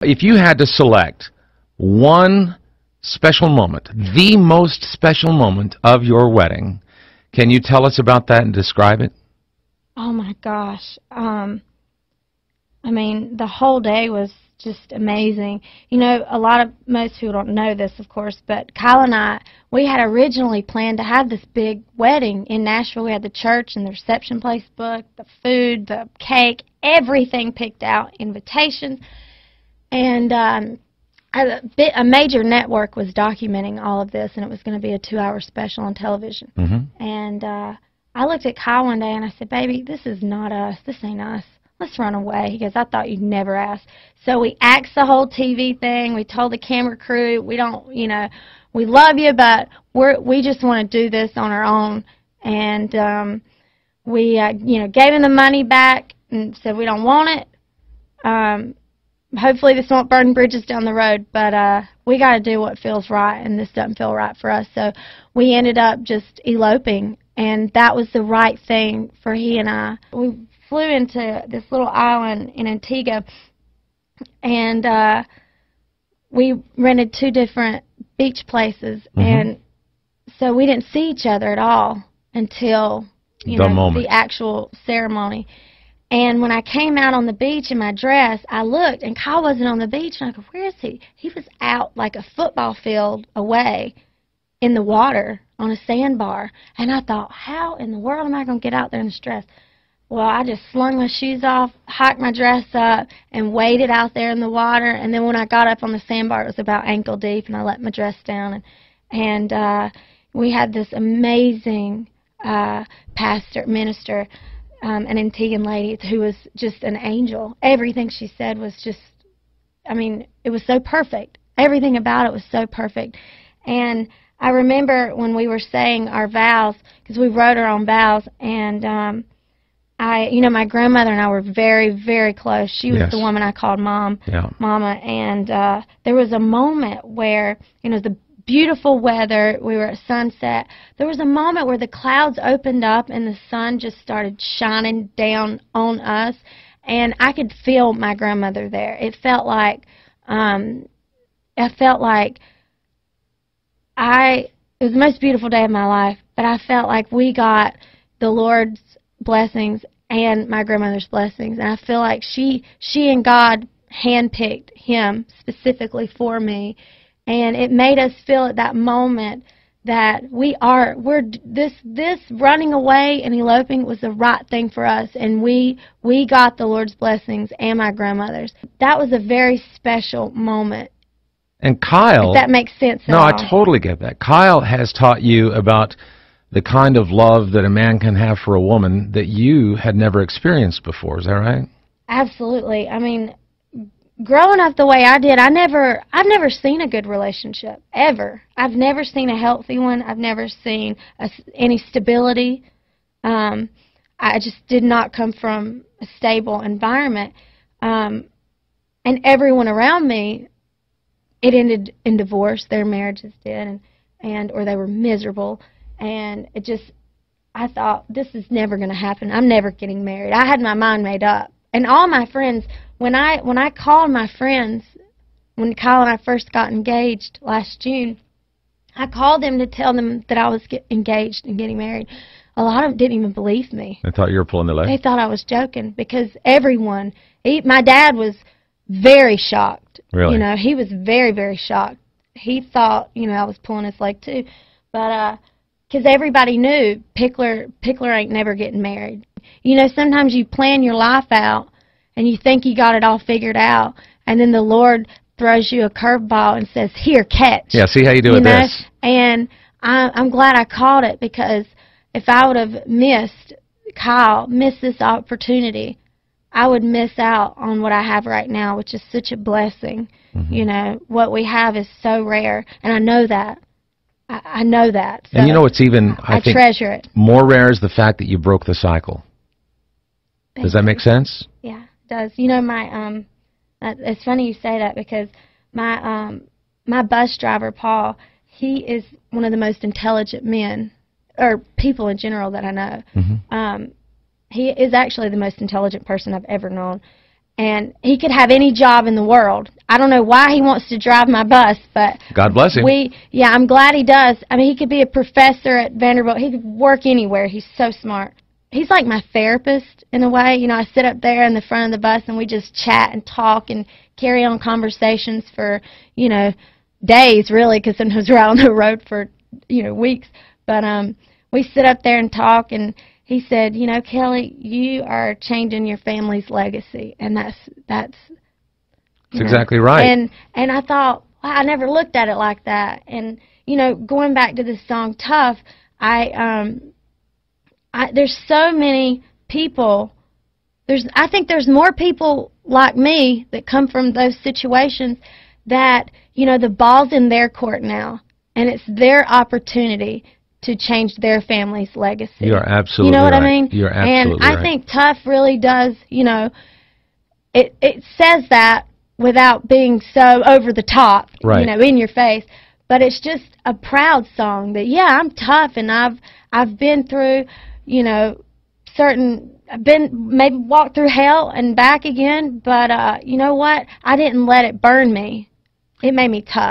If you had to select one special moment, the most special moment of your wedding, can you tell us about that and describe it? Oh my gosh. I mean, the whole day was just amazing. You know, most people don't know this, of course, but Kyle and I, we had originally planned to have this big wedding in Nashville. We had the church and the reception place booked, the food, the cake, everything picked out, invitations. And a major network was documenting all of this, and it was going to be a 2-hour special on television. And I looked at Kyle one day and I said, "Baby, this is not us. This ain't us. Let's run away." He goes, "I thought you'd never ask." So we axed the whole TV thing. We told the camera crew, we don't, you know, we love you, but we just want to do this on our own. And we, you know, gave him the money back and said we don't want it. Hopefully this won't burn bridges down the road, but we got to do what feels right, and this doesn't feel right for us. So we ended up just eloping, and that was the right thing for he and I. We flew into this little island in Antigua, and we rented 2 different beach places, and so we didn't see each other at all until the actual ceremony. And when I came out on the beach in my dress, I looked, and Kyle wasn't on the beach. And I go, "Where is he?" He was out like a football field away in the water on a sandbar. And I thought, how in the world am I going to get out there in this dress? Well, I just slung my shoes off, hiked my dress up, and waded out there in the water. And then when I got up on the sandbar, it was about ankle deep, and I let my dress down. And we had this amazing minister, an Antiguan lady who was just an angel. Everything she said was just, I mean, it was so perfect. Everything about it was so perfect. And I remember when we were saying our vows, because we wrote our own vows, and you know, my grandmother and I were very, very close. She was the woman I called Mama. And there was a moment where, you know, the beautiful weather, we were at sunset. There was a moment where the clouds opened up and the sun just started shining down on us, and I could feel my grandmother there. It felt like it was the most beautiful day of my life, but I felt like we got the Lord's blessings and my grandmother's blessings, and I feel like she and God handpicked him specifically for me. And it made us feel at that moment that this running away and eloping was the right thing for us, and we got the Lord's blessings and my grandmother's. That was a very special moment. And Kyle, if that makes sense at all. all. I totally get that. Kyle has taught you about the kind of love that a man can have for a woman that you had never experienced before. Is that right? Absolutely. I mean, growing up the way I did, I've never seen a good relationship, ever. I've never seen a healthy one. I've never seen any stability. I just did not come from a stable environment. And everyone around me, it ended in divorce. Their marriages did, or they were miserable. And I thought, this is never going to happen. I'm never getting married. I had my mind made up. And all my friends, when I called my friends, when Kyle and I first got engaged last June, I called them to tell them that I was engaged and getting married. A lot of them didn't even believe me. They thought you were pulling their leg? They thought I was joking, because everyone, my dad was very shocked. Really? You know, he was very, very shocked. He thought, you know, I was pulling his leg too. But, because everybody knew Pickler ain't never getting married. You know, sometimes you plan your life out and you think you got it all figured out, and then the Lord throws you a curveball and says, "Here, catch." Yeah, see how you do with this. And I'm glad I caught it, because if I would have missed this opportunity, I would miss out on what I have right now, which is such a blessing. You know, what we have is so rare, and I know that. I know that. So and you know what's even, I think, treasure it. More rare is the fact that you broke the cycle. Does that make sense? Yeah, it does. You know, it's funny you say that, because my bus driver, Paul, he is one of the most intelligent men, or people in general, that I know. He is actually the most intelligent person I've ever known. and he could have any job in the world. I don't know why he wants to drive my bus, but God bless him. Yeah, I'm glad he does. I mean, he could be a professor at Vanderbilt. He could work anywhere. He's so smart. He's like my therapist in a way. You know, I sit up there in the front of the bus and we just chat and talk and carry on conversations for, you know, days really, because sometimes we're out on the road for, you know, weeks. But we sit up there and talk, and he said, you know, Kellie, you are changing your family's legacy, and that's exactly right. And I thought, wow, I never looked at it like that. And you know, going back to this song Tough, there's so many people. I think there's more people like me that come from those situations that, you know, the ball's in their court now, and it's their opportunity to change their family's legacy. You're absolutely right. You know what I mean? You're absolutely right. And I think Tough really does, you know, it says that without being so over the top, right, you know, in your face. But it's just a proud song that, yeah, I'm tough, and I've been through, you know, I've been maybe walked through hell and back again, but you know what? I didn't let it burn me. It made me tough.